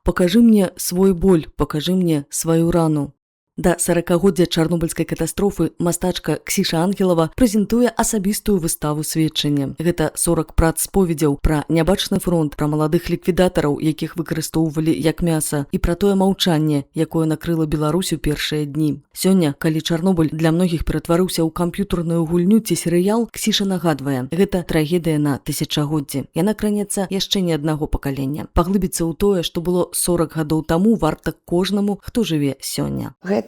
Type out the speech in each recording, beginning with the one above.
Покажи мне свой боль, покажи мне сваю рану. Да 40-годдзя чарнобыльскай катастрофы мастачка Ксіша Ангелава прэзентуе асабістую выставу сведчання. Гэта 40 прац споведзяў пра нябачны фронт, пра маладых ліквідатараў, якіх выкарыстоўвалі як мяса, і пра тое маўчанне, якое накрыла Беларусь у першыя дні. Сёння, калі Чарнобыль для многіх ператварыўся ў камп'ютарную гульню ці серыял, Ксіша нагадвае, гэта трагедыя на тысячагоддзі. Яна кранецца яшчэ не аднаго пакалення. Паглыбіцца ў тое, што было 40 гадоў таму, варта кожнаму, хто жыве сёння. Гэта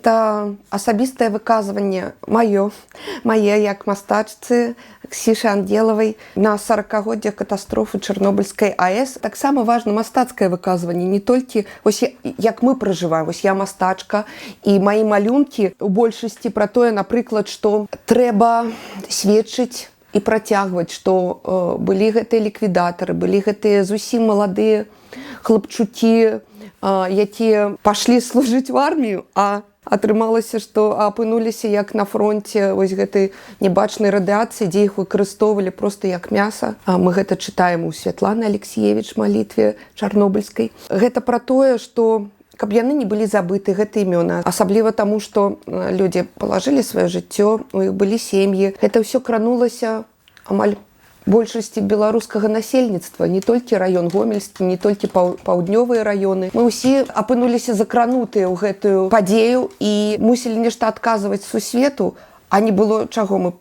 асабістае выказванне мае як мастачцы Ксішы Ангелавай на 40-годдзе катастрофы Чарнобыльскай АЭС. Таксама важна мастацкае выказванне, не толькі вось як мы пражываем, вось я мастачка, і маі малюнкі у большасці пра тое, напрыклад, што трэба сведчыць і працягваць, што былі гэтыя ліквідатары, былі гэтыя зусім маладыя хлапчукі, якія пашлі служыць у армію, а атрымалася, што апынуліся як на фронте вось гэтай небачнай радыяцыі, дзе іх выкарыстоўвалі проста як мяса. Мы гэта чытаем у Святланы Алексіевіч малітве чарнобыльскай. Гэта пра тое, што каб яны не былі забыты, гэта імёны. Асабліва таму, што людзі палажылі сваё жыццё, у іх былі сем'і. Гэта ўсё кранулася амаль большасці беларускага насельніцтва, не толькі раён Гомельскі, не толькі паўднёвыя раёны. Мы ўсе апынуліся закранутыя ў гэтую падзею і мусілі нешта адказваць сусвету, а не было чаго.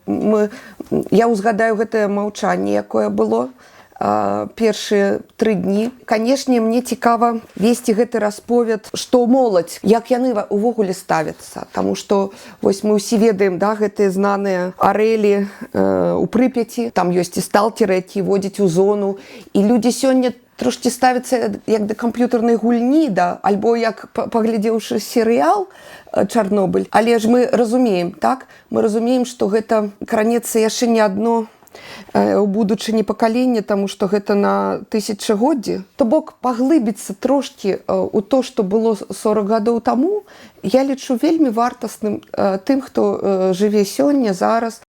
Я ўзгадаю гэтае маўчанне, якое было першыя 3 дні. Канешне, мне цікава весці гэты расповед, што моладзь, як яны увогуле ставяцца. Таму што вось мы ўсе ведаем, да, гэтыя знаныя арэлі у Прыпяці, там ёсць і сталкеры, якія водзяць у зону, і людзі сёння трошкі ставяцца як да камп'ютарнай гульні, да, альбо як паглядзеўшы серыял Чарнобыль. Але ж мы разумеем, так? Мы разумеем, што гэта кранецца яшчэ не адно у будучыні пакалення, таму што гэта на тысячагоддзі. То бок паглыбіцца трошкі у то, што было 40 гадоў таму, я лічу вельмі вартасным тым, хто жыве сёння, зараз,